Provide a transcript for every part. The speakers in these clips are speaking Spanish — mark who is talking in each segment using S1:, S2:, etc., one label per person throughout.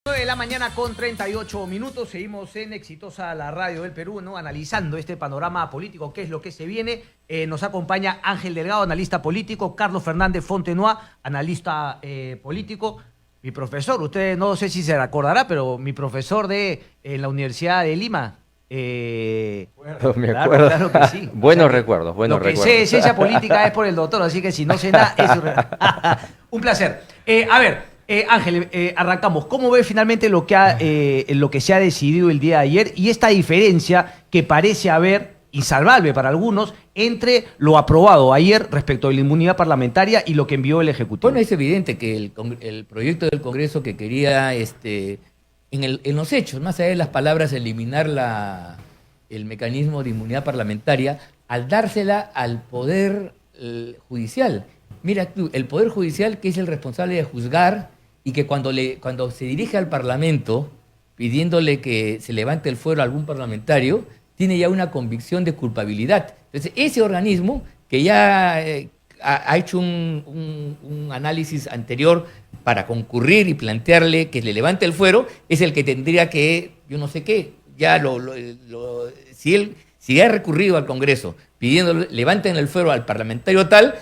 S1: 9 de la mañana con 38 minutos, seguimos en Exitosa la Radio del Perú, ¿no? Analizando este panorama político, qué es lo que se viene. Nos acompaña Ángel Delgado, analista político, Carlos Fernández Fontenoy, analista político. Mi profesor, usted no sé si se recordará, pero mi profesor en la Universidad de Lima.
S2: Me acuerdo.
S1: Claro que sí.
S2: Buenos recuerdos, buenos recuerdos.
S1: Lo que sé de ciencia política es por el doctor, así que si no sé nada, es un placer. A ver. Ángel, arrancamos. ¿Cómo ve finalmente lo que se ha decidido el día de ayer y esta diferencia que parece haber, insalvable para algunos, entre lo aprobado ayer respecto a la inmunidad parlamentaria y lo que envió el Ejecutivo?
S3: Bueno, es evidente que el proyecto del Congreso que quería, en los hechos, más allá de las palabras, eliminar el mecanismo de inmunidad parlamentaria, al dársela al Poder Judicial. Mira tú, el Poder Judicial, que es el responsable de juzgar, y que cuando se dirige al Parlamento pidiéndole que se levante el fuero a algún parlamentario, tiene ya una convicción de culpabilidad. Entonces, ese organismo que ya ha hecho un análisis anterior para concurrir y plantearle que le levante el fuero, es el que tendría que, yo no sé qué, ya si ha recurrido al Congreso pidiéndole levanten el fuero al parlamentario tal,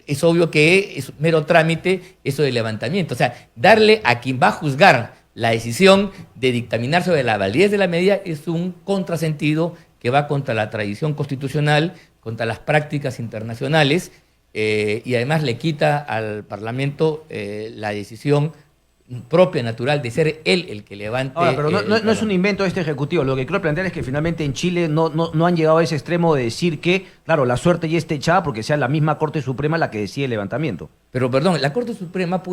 S3: es obvio que es mero trámite eso del levantamiento. O sea, darle a quien va a juzgar la decisión de dictaminar sobre la validez de la medida es un contrasentido que va contra la tradición constitucional, contra las prácticas internacionales, y además le quita al Parlamento la decisión propia, natural, de ser él el que levante.
S1: Ahora, pero no es un invento de este Ejecutivo. Lo que quiero plantear es que finalmente en Chile no han llegado a ese extremo de decir que, claro, la suerte ya está echada porque sea la misma Corte Suprema la que decide el levantamiento.
S3: Pero, perdón, la Corte Suprema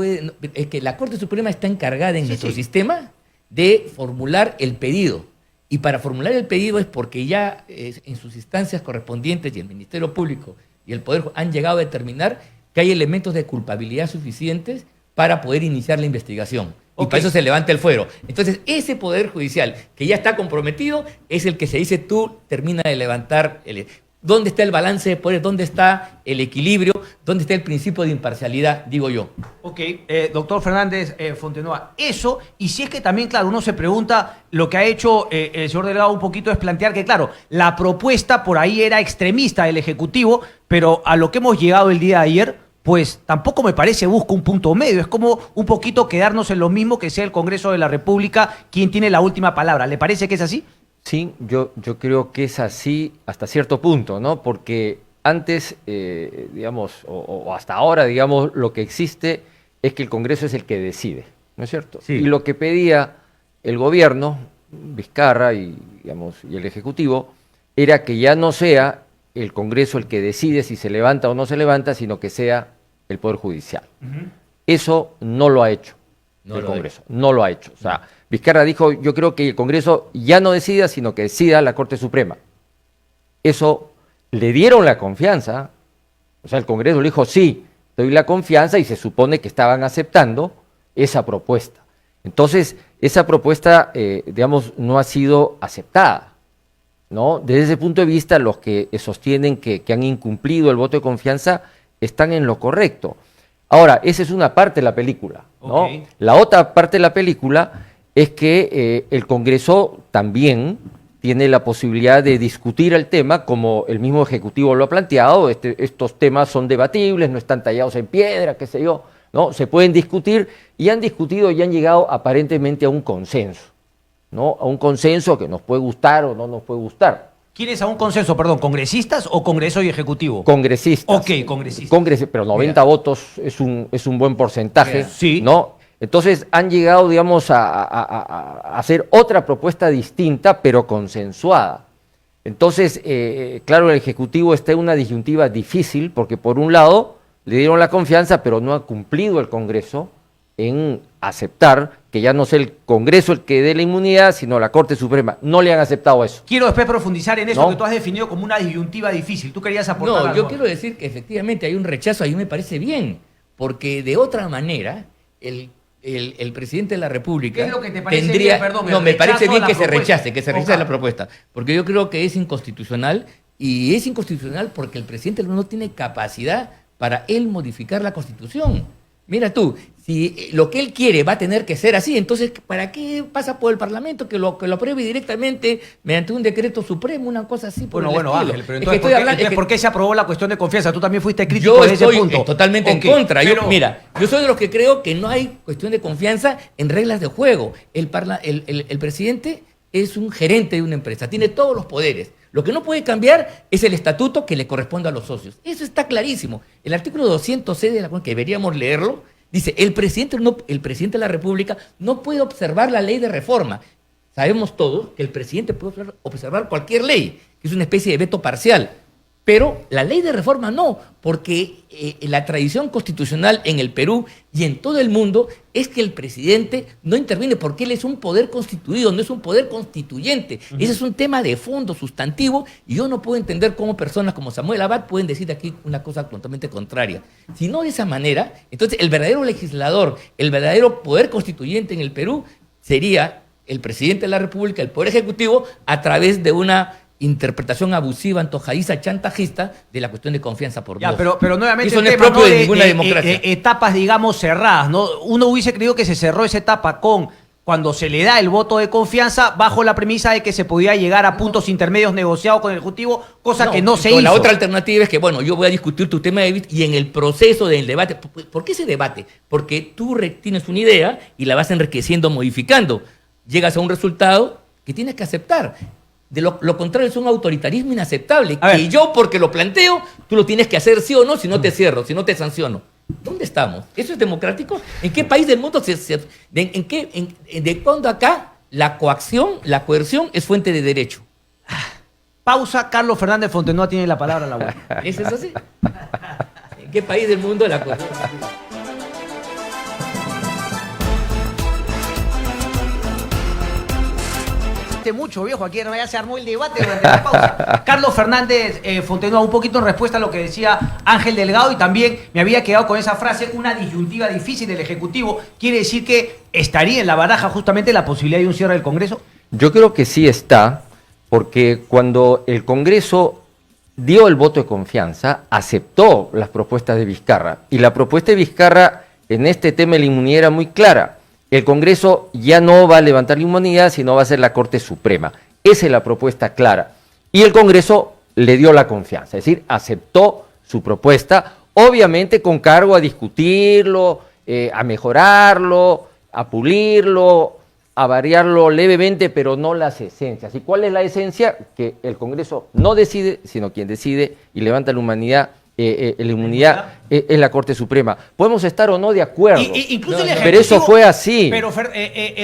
S3: es que la Corte Suprema está encargada en nuestro sistema de formular el pedido. Y para formular el pedido es porque ya en sus instancias correspondientes y el Ministerio Público y el Poder han llegado a determinar que hay elementos de culpabilidad suficientes para poder iniciar la investigación. Y para eso se levanta el fuero. Entonces, ese Poder Judicial que ya está comprometido es el que se dice tú termina de levantar. ¿Dónde está el balance de poder? ¿Dónde está el equilibrio? ¿Dónde está el principio de imparcialidad? Digo yo.
S1: Ok, doctor Fernández Fontenoy, eso, y si es que también, claro, uno se pregunta, lo que ha hecho el señor Delgado un poquito es plantear que, claro, la propuesta por ahí era extremista del Ejecutivo, pero a lo que hemos llegado el día de ayer, pues tampoco me parece busca un punto medio. Es como un poquito quedarnos en lo mismo, que sea el Congreso de la República quien tiene la última palabra. ¿Le parece que es así?
S2: Sí, yo creo que es así hasta cierto punto, ¿no? Porque antes, digamos, o hasta ahora, digamos, lo que existe es que el Congreso es el que decide, ¿no es cierto?
S1: Sí.
S2: Y lo que pedía el gobierno, Vizcarra y el Ejecutivo, era que ya no sea el Congreso el que decide si se levanta o no se levanta, sino que sea el Poder Judicial. Eso no lo ha hecho el Congreso, no lo ha hecho. O sea, Vizcarra dijo, yo creo que el Congreso ya no decida, sino que decida la Corte Suprema. Eso le dieron la confianza, o sea, el Congreso le dijo, sí, doy la confianza, y se supone que estaban aceptando esa propuesta. Entonces, esa propuesta, digamos, no ha sido aceptada, ¿no? Desde ese punto de vista, los que sostienen que han incumplido el voto de confianza están en lo correcto. Ahora, esa es una parte de la película, ¿no?
S1: Okay.
S2: La otra parte de la película es que el Congreso también tiene la posibilidad de discutir el tema, como el mismo Ejecutivo lo ha planteado. Estos temas son debatibles, no están tallados en piedra, qué sé yo, ¿no? Se pueden discutir, y han discutido y han llegado aparentemente a un consenso, ¿no? A un consenso que nos puede gustar o no nos puede gustar.
S1: ¿Quiénes a un consenso, perdón, congresistas o Congreso y Ejecutivo?
S2: Congresistas.
S1: Ok, congresistas.
S2: Pero 90 votos es un buen porcentaje,
S1: sí,
S2: ¿no? Entonces han llegado, digamos, a hacer otra propuesta distinta, pero consensuada. Entonces, claro, el Ejecutivo está en una disyuntiva difícil, porque por un lado le dieron la confianza, pero no ha cumplido el Congreso en aceptar que ya no sea el Congreso el que dé la inmunidad, sino la Corte Suprema. No le han aceptado eso.
S1: Quiero después profundizar en eso,
S2: ¿no?
S1: Que tú has definido como una disyuntiva difícil. Tú querías aportar algo.
S3: No, yo quiero decir que efectivamente hay un rechazo, a mí me parece bien, porque de otra manera el presidente de la República
S1: ¿Qué es lo que te parece
S3: tendría...
S1: bien? Perdón,
S3: no, me parece bien que se
S1: propuesta.
S3: rechace la propuesta, porque yo creo que es inconstitucional, y es inconstitucional porque el presidente no tiene capacidad para él modificar la Constitución. Mira tú, si lo que él quiere va a tener que ser así, entonces, ¿para qué pasa por el Parlamento que lo apruebe directamente mediante un decreto supremo, una cosa así? Por
S1: Bueno,
S3: el
S1: bueno,
S3: estilo?
S1: Ángel, pero
S3: Es que
S1: entonces,
S3: estoy
S1: ¿por qué se aprobó la cuestión de confianza? Tú también fuiste crítico
S3: yo
S1: de ese
S3: estoy
S1: punto.
S3: totalmente
S1: Ok,
S3: en contra.
S1: pero-
S3: Mira, yo soy de los que creo que no hay cuestión de confianza en reglas de juego. El presidente es un gerente de una empresa, tiene todos los poderes. Lo que no puede cambiar es el estatuto que le corresponde a los socios. Eso está clarísimo. El artículo 200C de la Constitución, que deberíamos leerlo, dice, el presidente de la República no puede observar la ley de reforma. Sabemos todos que el presidente puede observar cualquier ley, que es una especie de veto parcial. Pero la ley de reforma no, porque la tradición constitucional en el Perú y en todo el mundo es que el presidente no interviene porque él es un poder constituido, no es un poder constituyente. Ese es un tema de fondo, sustantivo, y yo no puedo entender cómo personas como Samuel Abad pueden decir aquí una cosa totalmente contraria. Si no de esa manera, entonces el verdadero legislador, el verdadero poder constituyente en el Perú sería el presidente de la República, el poder ejecutivo, a través de una interpretación abusiva, antojadiza, chantajista de la cuestión de confianza por
S1: Ya,
S3: voz.
S1: pero nuevamente
S3: Eso
S1: el
S3: no es
S1: tema,
S3: propio
S1: ¿no?
S3: de ninguna democracia.
S1: Etapas, digamos, cerradas, ¿no? Uno hubiese creído que se cerró esa etapa cuando se le da el voto de confianza bajo la premisa de que se podía llegar a puntos intermedios negociados con el Ejecutivo, cosa que no se hizo.
S3: La otra alternativa es que, bueno, yo voy a discutir tu tema de vista y en el proceso del debate, ¿por qué se debate? Porque tú tienes una idea y la vas enriqueciendo, modificando. Llegas a un resultado que tienes que aceptar. De lo contrario es un autoritarismo inaceptable.
S1: A ver.
S3: Que yo, porque lo planteo, tú lo tienes que hacer sí o no, si no te cierro, si no te sanciono. ¿Dónde estamos? ¿Eso es democrático? ¿En qué país del mundo de cuándo acá la coerción es fuente de derecho?
S1: Pausa, Carlos Fernández Fontenoa tiene la palabra a la voz.
S3: ¿Eso es así? ¿En qué país del mundo la coerción?
S1: Mucho, viejo, aquí ya se armó el debate durante la pausa. Carlos Fernández Fontenoa, un poquito en respuesta a lo que decía Ángel Delgado, y también me había quedado con esa frase, una disyuntiva difícil del Ejecutivo. ¿Quiere decir que estaría en la baraja justamente la posibilidad de un cierre del Congreso?
S2: Yo creo que sí está, porque cuando el Congreso dio el voto de confianza, aceptó las propuestas de Vizcarra, y la propuesta de Vizcarra en este tema de la inmunidad era muy clara. El Congreso ya no va a levantar la inmunidad, sino va a ser la Corte Suprema. Esa es la propuesta clara. Y el Congreso le dio la confianza, es decir, aceptó su propuesta, obviamente con cargo a discutirlo, a mejorarlo, a pulirlo, a variarlo levemente, pero no las esencias. ¿Y cuál es la esencia? Que el Congreso no decide, sino quien decide y levanta la inmunidad es la Corte Suprema. Podemos estar o no de acuerdo,
S1: Incluso el
S2: pero eso
S1: Ejecutivo-
S2: fue así.
S1: Pero,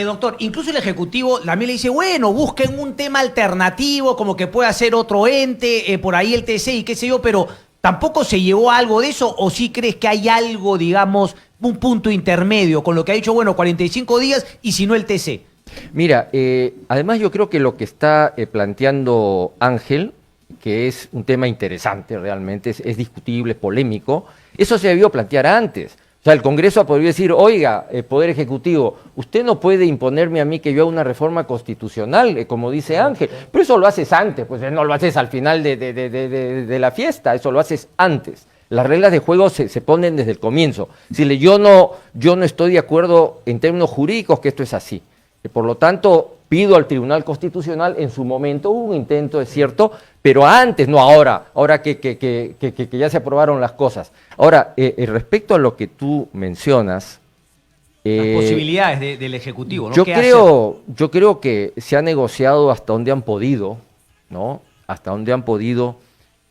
S1: doctor, incluso el Ejecutivo también le dice, bueno, busquen un tema alternativo, como que pueda ser otro ente, por ahí el TC y qué sé yo, pero ¿tampoco se llegó a algo de eso? ¿O sí crees que hay algo, digamos, un punto intermedio con lo que ha dicho, bueno, 45 días y si no el TC?
S2: Mira, además yo creo que lo que está planteando Ángel, que es un tema interesante realmente, es discutible, es polémico, eso se debió plantear antes. O sea, el Congreso podría decir, oiga, Poder Ejecutivo, usted no puede imponerme a mí que yo haga una reforma constitucional, como dice Ángel, pero eso lo haces antes, pues no lo haces al final de la fiesta, eso lo haces antes. Las reglas de juego se ponen desde el comienzo. Decirle, yo no estoy de acuerdo en términos jurídicos que esto es así. Por lo tanto, pido al Tribunal Constitucional, en su momento hubo un intento, es cierto, pero antes, no ahora que ya se aprobaron las cosas. Ahora, respecto a lo que tú mencionas...
S1: Las posibilidades del Ejecutivo, ¿no?
S2: Yo creo que se ha negociado hasta donde han podido, ¿no? Hasta donde han podido.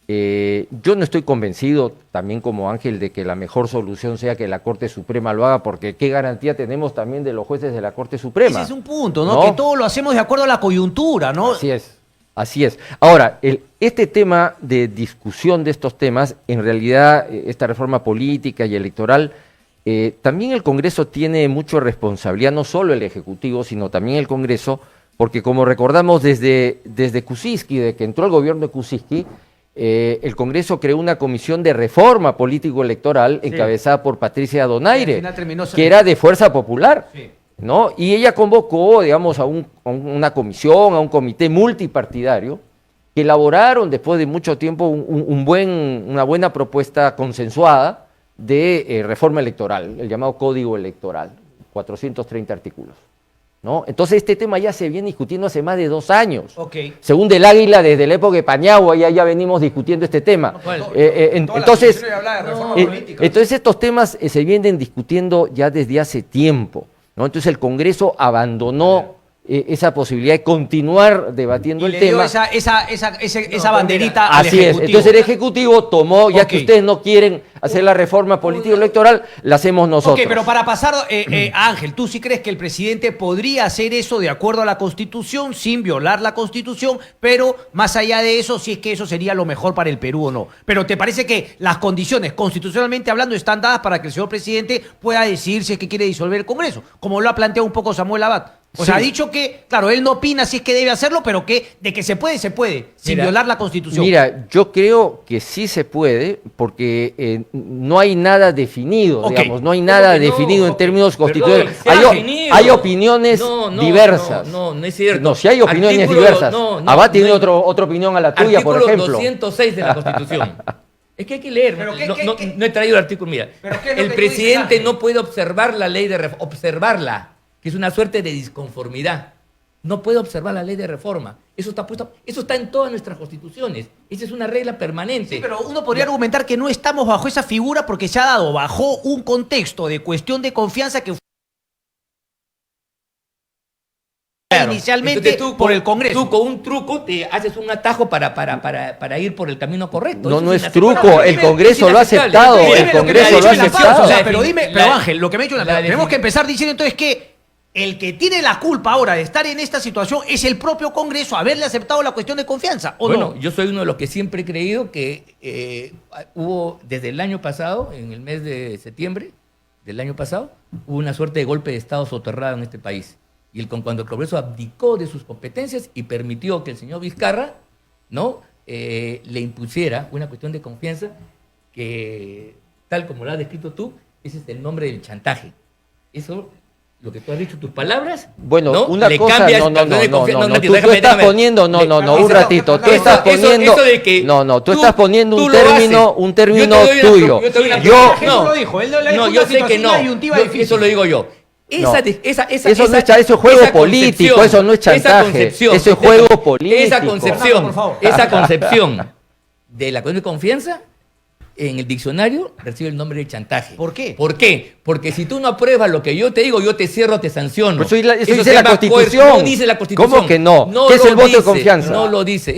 S2: Yo no estoy convencido, también como Ángel, de que la mejor solución sea que la Corte Suprema lo haga, porque qué garantía tenemos también de los jueces de la Corte Suprema.
S1: Ese es un punto, ¿no? Que todo lo hacemos de acuerdo a la coyuntura, ¿no?
S2: Así es, así es. Ahora, este tema de discusión de estos temas, en realidad, esta reforma política y electoral, también el Congreso tiene mucha responsabilidad, no solo el Ejecutivo, sino también el Congreso, porque como recordamos desde Kuczynski, de que entró el gobierno de Kuczynski, el Congreso creó una comisión de reforma político-electoral encabezada por Patricia Donaire, que era de Fuerza Popular, ¿no? Y ella convocó, digamos, a una comisión, a un comité multipartidario, que elaboraron después de mucho tiempo una buena propuesta consensuada, de reforma electoral, el llamado Código Electoral, 430 artículos, ¿no? Entonces este tema ya se viene discutiendo hace más de 2 años.
S1: Ok.
S2: Según Del Águila, desde la época de Paniagua ya venimos discutiendo este tema. Entonces estos temas se vienen discutiendo ya desde hace tiempo, ¿no? Entonces el Congreso abandonó esa posibilidad de continuar debatiendo el tema.
S1: Esa banderita al
S2: Así es.
S1: Ejecutivo.
S2: Entonces el Ejecutivo tomó, ya
S1: Ok.
S2: que ustedes no quieren hacer la reforma político-electoral, la hacemos nosotros.
S1: Ok, pero para pasar, Ángel, ¿tú sí crees que el presidente podría hacer eso de acuerdo a la Constitución, sin violar la Constitución, pero más allá de eso, si es que eso sería lo mejor para el Perú o no? Pero ¿te parece que las condiciones, constitucionalmente hablando, están dadas para que el señor presidente pueda decir si es que quiere disolver el Congreso? Como lo ha planteado un poco Samuel Abad. O sea, ha dicho que, claro, él no opina si es que debe hacerlo, pero que de que se puede, sin violar la Constitución.
S2: Mira, yo creo que sí se puede, porque no hay nada definido,
S1: Ok.
S2: digamos, no hay nada
S3: ¿Cómo que no?
S2: definido en términos constitucionales.
S3: Se ha definido.
S2: Hay opiniones diversas.
S3: No es cierto.
S2: No, si hay opiniones
S3: Artículo-
S2: diversas.
S3: no,
S2: Abad tiene
S3: no hay-
S2: otra opinión a la tuya, por
S3: Artículo
S2: ejemplo.
S3: 206 de la Constitución. Es que hay que leer.
S1: ¿Pero qué- qué-
S3: No he traído el artículo. Mira,
S1: ¿Pero qué es lo
S3: el
S1: que tú dices,
S3: presidente
S1: Ángel?
S3: no puede observar la ley de observarla, que es una suerte de disconformidad. No puede observar la ley de reforma. Eso está en todas nuestras constituciones. Esa es una regla permanente.
S1: Sí, pero uno podría argumentar que no estamos bajo esa figura porque se ha dado bajo un contexto de cuestión de confianza que fue
S3: Claro.
S1: inicialmente
S3: Entonces
S1: por el Congreso.
S3: Tú con un truco te haces un atajo para ir por el camino correcto.
S2: No,
S3: Eso
S2: no es
S3: inaceptable.
S2: truco, el
S3: Dime,
S2: Congreso
S3: es
S2: lo ha
S3: inaceptable.
S2: aceptado,
S3: Dime,
S2: el
S3: lo que me
S2: Congreso
S3: ha
S2: lo
S3: dicho
S2: ha
S3: en la
S2: aceptado.
S3: pausa,
S1: O sea, pero dime, pero Ángel, lo que me ha dicho
S3: la
S1: tenemos
S3: definición.
S1: que empezar diciendo entonces que el que tiene la culpa ahora de estar en esta situación es el propio Congreso haberle aceptado la cuestión de confianza, ¿o
S3: Bueno,
S1: no?
S3: yo soy uno de los que siempre he creído que hubo, desde el año pasado, en el mes de septiembre del año pasado, hubo una suerte de golpe de Estado soterrado en este país. Y cuando el Congreso abdicó de sus competencias y permitió que el señor Vizcarra, ¿no? Le impusiera una cuestión de confianza que, tal como lo has descrito tú, ese es el nombre del chantaje. Eso, lo que tú has dicho, tus palabras,
S2: Bueno,
S3: ¿no?
S2: una
S3: Le
S2: cosa,
S3: cambias
S2: no,
S3: la cuestión de confianza.
S2: tú estás poniendo, un ratito, tú estás poniendo, tú estás poniendo un término tuyo.
S1: Eso lo dijo, él no le dijo
S3: yo
S1: una
S3: sé que
S1: situación
S3: no.
S1: ayuntiva difícil.
S3: Eso lo digo yo.
S2: Eso es juego político, eso no es chantaje, eso es juego político.
S1: Fernando, por favor.
S3: Esa concepción de la cuestión de confianza en el diccionario recibe el nombre de chantaje.
S1: ¿Por qué?
S3: ¿Por qué? Porque si tú no apruebas lo que yo te digo, yo te cierro, te sanciono.
S2: Eso dice
S3: se
S2: la
S3: llama
S2: Constitución.
S3: No dice la Constitución.
S2: ¿Cómo que no? ¿Qué es
S3: lo
S2: el voto de
S3: dice,
S2: confianza?
S3: No lo dice.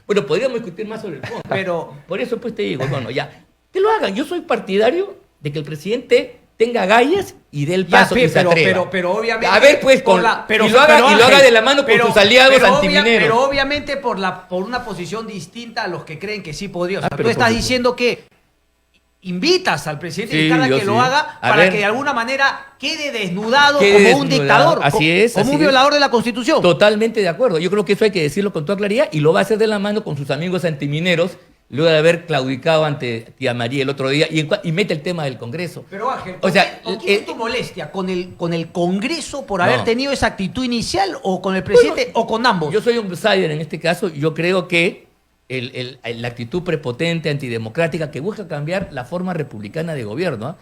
S3: Bueno, podríamos discutir más sobre el fondo.
S1: Pero-
S3: Por eso pues te digo, bueno, ya, que lo hagan. Yo soy partidario de que el presidente tenga agallas y dé el
S1: Ya,
S3: paso y se atreva.
S1: pero obviamente...
S3: A ver, pues,
S1: por
S3: y lo haga de la mano con sus aliados antimineros.
S1: Pero obviamente por una posición distinta a los que creen que sí podría. O sea,
S3: pero
S1: tú estás
S3: por
S1: diciendo que invitas al presidente
S3: Sí,
S1: Vizcarra
S3: yo
S1: que
S3: sí.
S1: lo haga
S3: A
S1: para
S3: ver.
S1: que de alguna manera quede desnudado
S3: Quede
S1: como un
S3: desnudado.
S1: dictador,
S3: Así es,
S1: como
S3: así
S1: un
S3: es.
S1: violador de la Constitución.
S3: Totalmente de acuerdo. Yo creo que eso hay que decirlo con toda claridad y lo va a hacer de la mano con sus amigos antimineros, luego de haber claudicado ante tía María el otro día y mete el tema del Congreso.
S1: Pero Ángel,
S3: O sea,
S1: ¿con quién es tu molestia? ¿Con el Congreso por
S3: No.
S1: haber tenido esa actitud inicial o con el presidente o con ambos?
S3: Yo soy un outsider en este caso. Yo creo que la actitud prepotente, antidemocrática, que busca cambiar la forma republicana de gobierno, ¿ah?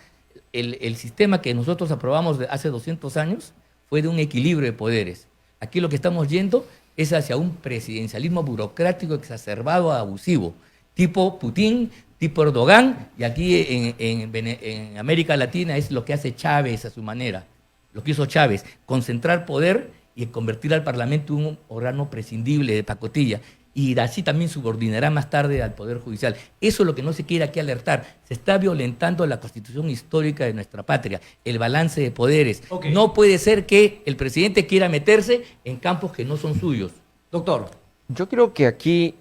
S3: El sistema que nosotros aprobamos hace 200 años fue de un equilibrio de poderes. Aquí lo que estamos yendo es hacia un presidencialismo burocrático exacerbado, abusivo, tipo Putin, tipo Erdogan, y aquí en América Latina es lo que hace Chávez a su manera, lo que hizo Chávez, concentrar poder y convertir al Parlamento en un órgano prescindible de pacotilla. Y así también subordinará más tarde al Poder Judicial. Eso es lo que no se quiere aquí alertar. Se está violentando la Constitución histórica de nuestra patria, el balance de poderes.
S1: Ok.
S3: No puede ser que el presidente quiera meterse en campos que no son suyos.
S1: Doctor.
S2: Yo creo que aquí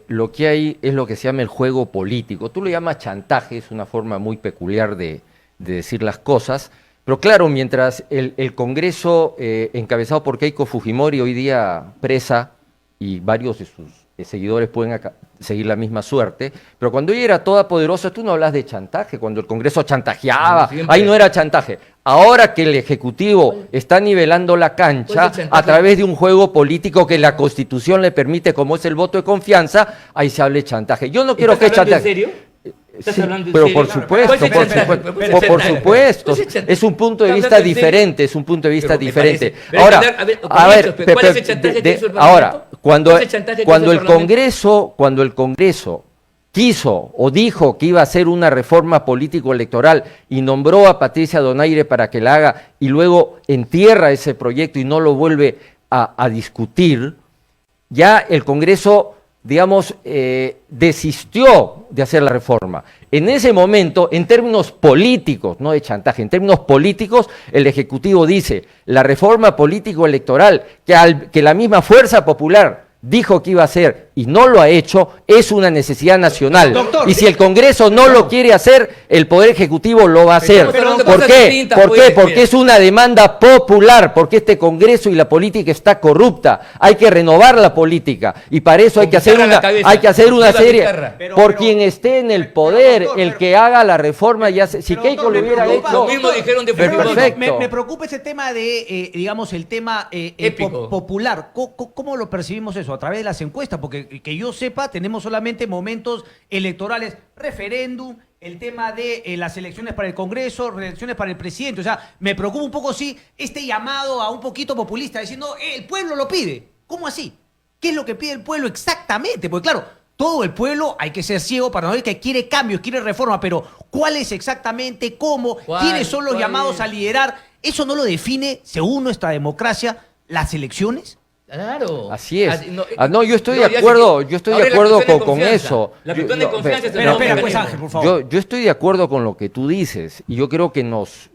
S2: lo que hay es lo que se llama el juego político. Tú lo llamas chantaje, es una forma muy peculiar de decir las cosas. Pero claro, mientras el Congreso, encabezado por Keiko Fujimori, hoy día presa, y varios de sus seguidores pueden seguir la misma suerte, pero cuando ella era toda poderosa, tú no hablas de chantaje, cuando el Congreso chantajeaba,
S3: No, siempre.
S2: ahí no era chantaje. Ahora que el Ejecutivo está nivelando la cancha
S3: ¿Cuál es el
S2: a
S3: chantaje?
S2: través de un juego político que la Constitución le permite, como es el voto de confianza, ahí se habla de chantaje. Yo no quiero que
S3: ¿Estás hablando
S2: chantaje.
S3: en serio? ¿Estás
S2: Sí,
S3: hablando en
S2: pero
S3: serio?
S2: por supuesto,
S3: ¿Cuál es el
S2: por
S3: chantaje?
S2: supuesto,
S3: ¿Cuál es el
S2: por
S3: chantaje?
S2: supuesto,
S3: ¿Cuál es el chantaje?
S2: es un punto de
S3: ¿Estás
S2: vista
S3: hablando en serio?
S2: diferente, es un punto de vista
S3: Pero me
S2: diferente.
S3: parece- pero
S2: Ahora,
S3: a ver,
S2: a ver,
S3: ¿cuál es el chantaje que hizo el
S2: ahora,
S3: Parlamento?
S2: cuando,
S3: ¿Cuál es el chantaje que
S2: cuando
S3: hizo
S2: el
S3: el Parlamento?
S2: cuando el Congreso quiso o dijo que iba a hacer una reforma político-electoral y nombró a Patricia Donaire para que la haga y luego entierra ese proyecto y no lo vuelve a discutir, ya el Congreso, digamos, desistió de hacer la reforma. En ese momento, en términos políticos, no de chantaje, en términos políticos, el Ejecutivo dice, la reforma político-electoral que la misma Fuerza Popular dijo que iba a hacer y no lo ha hecho, es una necesidad nacional.
S1: Doctor,
S2: y si el Congreso no lo quiere hacer, el Poder Ejecutivo lo va a hacer.
S3: estamos hablando de
S2: ¿Por
S3: cosas
S2: qué?
S3: distintas,
S2: ¿Por
S3: pues,
S2: qué? Porque
S3: mira.
S2: es una demanda popular, porque este Congreso y la política está corrupta. Hay que renovar la política y para eso hay
S3: Con
S2: que hacer
S3: Vizcarra en la
S2: una,
S3: cabeza.
S2: hay que hacer una
S3: Viva
S2: serie.
S3: Vizcarra.
S2: Por quien esté en el poder,
S1: doctor,
S2: el
S1: pero-
S2: que haga la reforma, ya se, si
S1: Pero,
S2: Keiko
S1: doctor,
S2: lo
S1: me
S2: hubiera
S1: preocupa,
S2: hecho.
S3: Lo mismo dijeron de
S1: Pero,
S3: Fujimori.
S2: perfecto.
S1: me preocupa ese tema de, digamos, el tema
S3: Épico.
S1: popular. ¿Cómo lo percibimos eso? A través de las encuestas, porque que yo sepa, tenemos solamente momentos electorales, referéndum, el tema de las elecciones para el Congreso, elecciones para el presidente. O sea, me preocupa un poco, sí, este llamado a un poquito populista, diciendo, el pueblo lo pide. ¿Cómo así? ¿Qué es lo que pide el pueblo exactamente? Porque claro, todo el pueblo, hay que ser ciego para no ver que quiere cambios, quiere reforma, pero ¿cuál es exactamente, cómo, quiénes son los
S3: cuál
S1: llamados
S3: es?
S1: a liderar? ¿Eso no lo define, según nuestra democracia, las elecciones?
S3: Claro.
S2: Así es.
S3: Ah,
S2: No, yo estoy
S3: ya
S2: de acuerdo,
S3: sé.
S2: yo estoy
S3: Ahora
S2: de
S3: la
S2: acuerdo
S3: cuestión de
S2: con
S3: confianza.
S2: eso.
S3: La
S2: Yo-
S3: cuestión de
S2: no,
S3: confianza es el
S1: Pero
S3: nuevo
S1: espera, pues
S3: mecanismo.
S1: Ángel, por favor.
S2: Yo estoy de acuerdo con lo que tú dices y yo creo que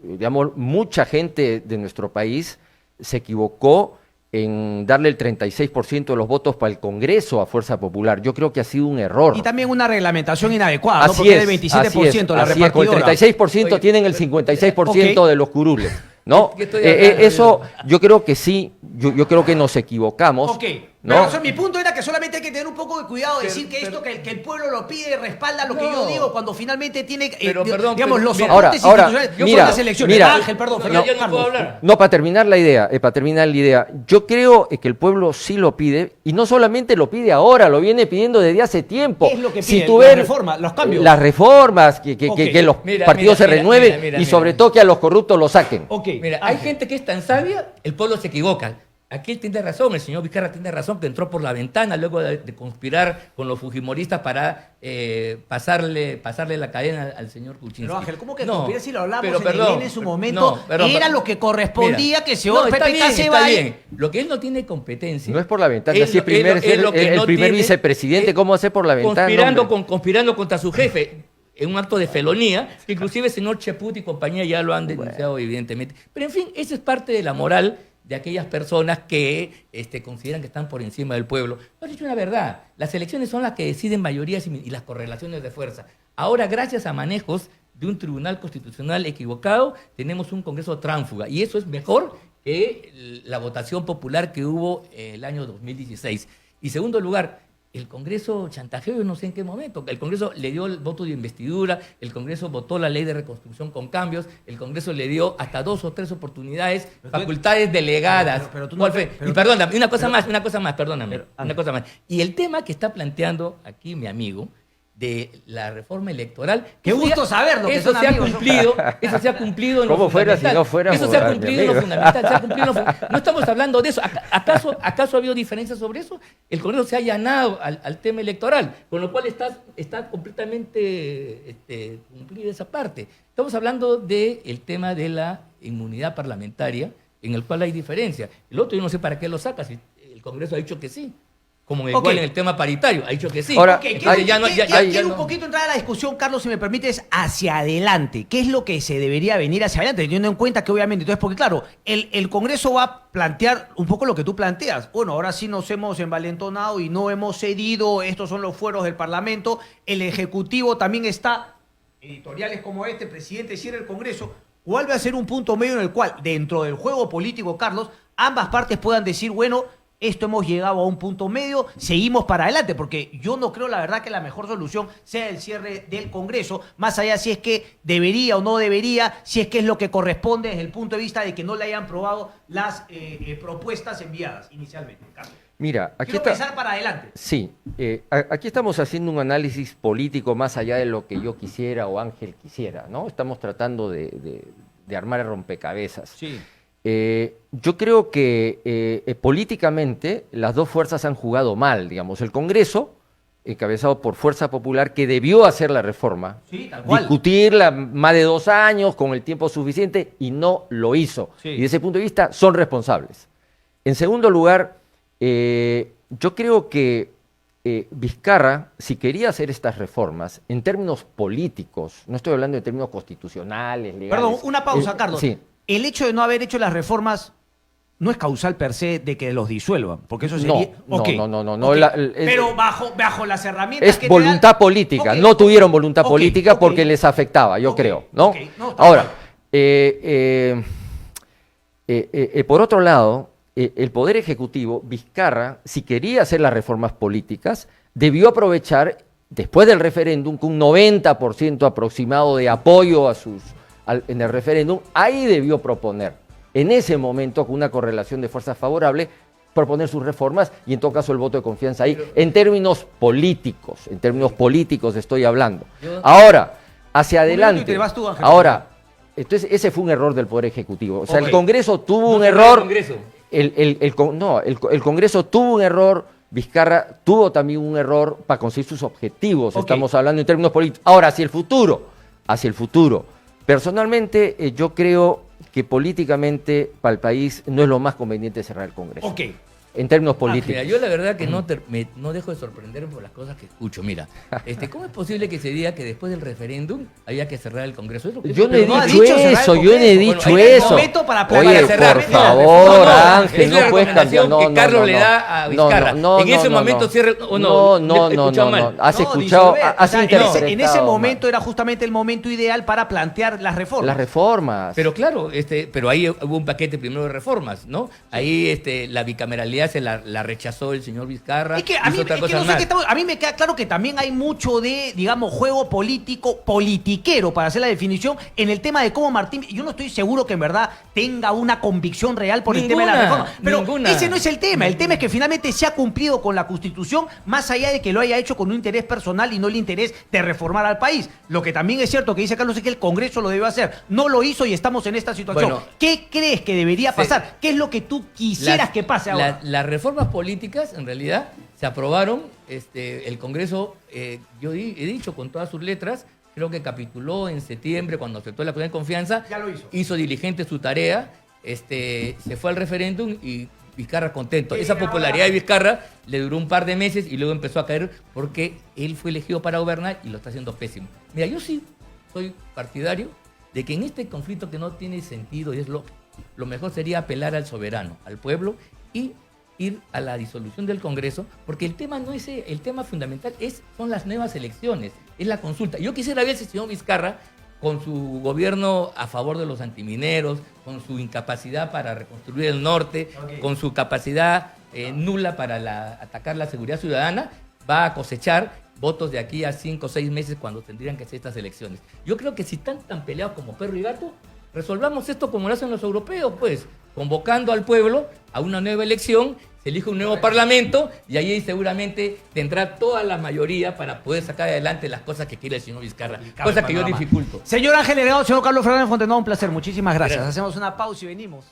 S2: digamos, mucha gente de nuestro país se equivocó en darle el 36% de los votos para el Congreso a Fuerza Popular. Yo creo que ha sido un error.
S1: Y también una reglamentación inadecuada, ¿no?
S2: Así
S1: Porque
S2: es,
S1: es del 27% la
S2: así es, con el
S1: repartidora.
S2: 36%
S3: Oye,
S2: tienen el 56%
S1: ok.
S2: de los curules, ¿no?
S3: ¿Qué estoy hablando?
S2: Eso yo creo que sí, yo creo que nos equivocamos.
S1: Ok,
S2: ¿no?
S1: pero o sea, mi punto era que solamente hay que tener un poco de cuidado de decir que
S3: pero-
S1: esto, que el pueblo lo pide, respalda lo que
S3: No.
S1: yo digo, cuando finalmente tiene,
S3: Pero, perdón,
S1: digamos,
S3: pero-
S1: los
S3: mira,
S1: soportes
S2: ahora,
S1: institucionales
S2: mira,
S1: son las elecciones.
S2: mira,
S1: Ángel, perdón,
S3: No,
S1: Fernando,
S3: yo no puedo
S1: Carlos.
S3: hablar.
S2: No, para terminar la idea, yo creo que el pueblo sí lo pide, y no solamente lo pide ahora, lo viene pidiendo desde hace tiempo.
S1: ¿Qué es lo que
S2: Si
S1: pide?
S2: tú
S1: ¿Las
S2: ves
S1: reformas, los cambios?
S2: Las reformas, que
S1: Ok.
S2: los
S3: Mira,
S2: partidos
S3: mira,
S2: se renueven
S3: mira, mira,
S2: y
S3: mira.
S2: sobre todo que a los corruptos los saquen.
S1: Ok,
S3: Mira, hay
S1: Ángel.
S3: gente que es tan sabia, el pueblo se equivoca. Aquí tiene razón, el señor Vizcarra tiene razón, que entró por la ventana luego de conspirar con los fujimoristas para pasarle la cadena al señor Kuczynski.
S1: Pero Ángel, ¿cómo que
S3: No,
S1: conspirar si lo hablamos
S3: pero
S1: en
S3: perdón,
S1: el en su momento?
S3: perdón,
S1: era lo que correspondía
S3: mira,
S1: que el señor
S3: está
S1: PPK
S3: bien,
S1: se
S3: está
S1: vaya.
S3: bien. Lo que él no tiene competencia.
S2: No es por la ventana,
S3: es
S2: si es
S3: lo- es lo- es lo que
S2: el
S3: no
S2: primer
S3: tiene-
S2: vicepresidente, ¿cómo hacer por la ventana? hombre?
S3: Conspirando contra su jefe en un acto de felonía, que inclusive el señor Cheput y compañía ya lo han denunciado evidentemente. Pero en fin, esa es parte de la moral de aquellas personas que consideran que están por encima del pueblo. No has dicho una verdad, las elecciones son las que deciden mayorías y las correlaciones de fuerza. Ahora, gracias a manejos de un tribunal constitucional equivocado, tenemos un Congreso tránsfuga, y eso es mejor que la votación popular que hubo el año 2016. Y segundo lugar, el Congreso chantajeó, yo no sé en qué momento. El Congreso le dio el voto de investidura, el Congreso votó la ley de reconstrucción con cambios, el Congreso le dio hasta 2 o 3 oportunidades, facultades delegadas.
S1: pero tú no
S3: ¿Cuál
S1: te-
S3: fue?
S1: pero
S3: Y
S1: tú-
S3: perdóname, una cosa más, perdóname,
S1: Pero,
S3: una cosa más. Y el tema que está planteando aquí mi amigo de la reforma electoral.
S1: Qué
S3: eso
S1: gusto
S3: ya-
S1: saberlo, que
S3: Eso
S1: son
S3: se ha
S1: amigos, ¿no?
S3: cumplido, eso se ha cumplido en lo
S2: ¿Cómo fuera si
S3: fundamental.
S2: no fuéramos,
S3: Eso se ha
S2: mi
S3: cumplido en lo
S2: amigo?
S3: fundamental, se ha cumplido en lo no estamos hablando de eso. ¿Acaso ha habido diferencias sobre eso? El Congreso se ha allanado al tema electoral, con lo cual está completamente cumplida esa parte. Estamos hablando del tema de la inmunidad parlamentaria, en el cual hay diferencia. El otro yo no sé para qué lo saca, si el Congreso ha dicho que sí. Como igual
S1: Ok.
S3: en el tema paritario, ha dicho que sí.
S2: Ahora,
S1: Ok, quiero,
S3: Entonces ya no- ya- ya- ya
S1: quiero
S3: no-
S1: un poquito entrar a la discusión, Carlos, si me permites, hacia adelante. ¿Qué es lo que se debería venir hacia adelante? Teniendo en cuenta que obviamente, entonces, porque claro, el Congreso va a plantear un poco lo que tú planteas. Bueno, ahora sí nos hemos envalentonado y no hemos cedido, estos son los fueros del Parlamento. El Ejecutivo también está, editoriales como este, presidente cierra el Congreso. ¿Cuál va a ser un punto medio en el cual, dentro del juego político, Carlos, ambas partes puedan decir, bueno, esto hemos llegado a un punto medio, seguimos para adelante, porque yo no creo la verdad que la mejor solución sea el cierre del Congreso, más allá si es que debería o no debería, si es que es lo que corresponde desde el punto de vista de que no le hayan aprobado las propuestas enviadas inicialmente. Carlos.
S2: Mira, aquí
S1: Quiero pensar para adelante.
S2: Sí, aquí estamos haciendo un análisis político más allá de lo que yo quisiera o Ángel quisiera, ¿no? Estamos tratando de armar el rompecabezas.
S1: Sí.
S2: Yo creo que políticamente las dos fuerzas han jugado mal, digamos. El Congreso, encabezado por Fuerza Popular, que debió hacer la reforma,
S1: Sí, tal cual.
S2: discutirla más de 2 años con el tiempo suficiente y no lo hizo.
S1: Sí.
S2: Y desde ese punto de vista son responsables. En segundo lugar, yo creo que Vizcarra, si quería hacer estas reformas en términos políticos, no estoy hablando en términos constitucionales, legales.
S1: Perdón, una pausa, Carlos.
S2: Sí.
S1: El hecho de no haber hecho las reformas no es causal per se de que los disuelvan, porque eso sería...
S2: No,
S1: Ok,
S2: no.
S1: ok.
S2: Es,
S1: Pero bajo las herramientas
S2: es
S1: que te
S2: voluntad
S1: dan-
S2: política.
S1: Ok,
S2: No tuvieron voluntad
S1: ok,
S2: política
S1: ok.
S2: porque les afectaba, yo
S1: Ok,
S2: creo, ¿no?
S1: ok, no, está
S2: Ahora,
S1: bien.
S2: por otro lado, el Poder Ejecutivo, Vizcarra, si quería hacer las reformas políticas, debió aprovechar, después del referéndum, con un 90% aproximado de apoyo en el referéndum, ahí debió proponer, en ese momento, con una correlación de fuerzas favorable, proponer sus reformas y en todo caso el voto de confianza ahí, en términos políticos estoy hablando. Ahora, hacia
S1: minuto y
S2: adelante,
S1: te vas tú, Ángel.
S2: ahora, entonces ese fue un error del Poder Ejecutivo, o sea,
S1: Ok.
S2: el Congreso tuvo
S3: No
S2: un
S3: se
S2: error,
S3: fue al Congreso.
S2: el Congreso tuvo un error, Vizcarra tuvo también un error para conseguir sus objetivos,
S1: Ok.
S2: estamos hablando en términos políticos. Ahora, hacia el futuro, personalmente yo creo que políticamente para el país no es lo más conveniente cerrar el Congreso.
S1: Ok.
S2: En términos políticos.
S3: Mira, yo la verdad que no dejo de sorprenderme por las cosas que escucho. Mira, ¿cómo es posible que se diga que después del referéndum había que cerrar el Congreso? Es lo que
S2: Yo no he
S1: no ha
S2: dicho
S1: dicho cerrar el
S2: eso, yo no he
S1: Congreso.
S2: dicho
S3: Bueno, ahí está el
S2: eso.
S1: momento para
S2: Oye,
S3: cerrar.
S2: por
S3: Mira,
S2: favor, Ángel,
S3: es la
S2: no puedes cambiar.
S3: recomendación
S2: No,
S3: que
S2: no,
S3: Carlos
S2: no,
S3: le
S2: no.
S3: da a Vizcarra. En ese momento cierre o no.
S2: No,
S3: he
S2: no,
S3: escuchado
S2: no,
S3: mal.
S2: no. Has
S1: No,
S2: escuchado,
S1: disolver.
S2: has
S1: O sea,
S2: interpretado
S1: en ese
S2: mal.
S1: momento era justamente el momento ideal para plantear las reformas.
S2: Las reformas.
S3: Pero claro, pero ahí hubo un paquete primero de reformas, ¿no? Ahí la bicameralidad se la rechazó el señor Vizcarra.
S1: Es que a mí,
S3: hizo otra
S1: es que
S3: cosa
S1: no sé
S3: más.
S1: qué estamos- a mí me queda claro que también hay mucho de, digamos, juego político, politiquero, para hacer la definición, en el tema de cómo Martín, yo no estoy seguro que en verdad tenga una convicción real por el tema de la
S3: Ninguna,
S1: reforma. Pero
S3: ninguna.
S1: ese no es el tema. El tema es que finalmente se ha cumplido con la Constitución, más allá de que lo haya hecho con un interés personal y no el interés de reformar al país. Lo que también es cierto que dice Carlos es que el Congreso lo debió hacer. No lo hizo y estamos en esta situación.
S3: Bueno,
S1: ¿qué crees que debería
S3: sí.
S1: pasar? ¿Qué es lo que tú quisieras que pase ahora?
S3: Las reformas políticas, en realidad, se aprobaron. El Congreso, yo he dicho con todas sus letras, creo que capituló en septiembre cuando aceptó la cuestión de confianza.
S1: Ya lo hizo.
S3: Hizo diligente su tarea, se fue al referéndum y Vizcarra contento. Esa popularidad de Vizcarra le duró un par de meses y luego empezó a caer porque él fue elegido para gobernar y lo está haciendo pésimo. Mira, yo sí soy partidario de que en este conflicto que no tiene sentido y es lo mejor sería apelar al soberano, al pueblo y ir a la disolución del Congreso, porque el tema no es el tema fundamental, son las nuevas elecciones, es la consulta. Yo quisiera ver si el señor Vizcarra, con su gobierno a favor de los antimineros, con su incapacidad para reconstruir el norte,
S1: Ok.
S3: con su capacidad nula para atacar la seguridad ciudadana, va a cosechar votos de aquí a 5 o 6 meses cuando tendrían que ser estas elecciones. Yo creo que si están tan peleados como perro y gato, resolvamos esto como lo hacen los europeos, pues, convocando al pueblo a una nueva elección, se elige un nuevo parlamento y ahí seguramente tendrá toda la mayoría para poder sacar adelante las cosas que quiere el señor Vizcarra, cosa que yo dificulto.
S1: Señor Ángel Delgado, señor Carlos Fernández Fontenot, un placer. Muchísimas gracias.
S3: Gracias.
S1: Hacemos una pausa y venimos.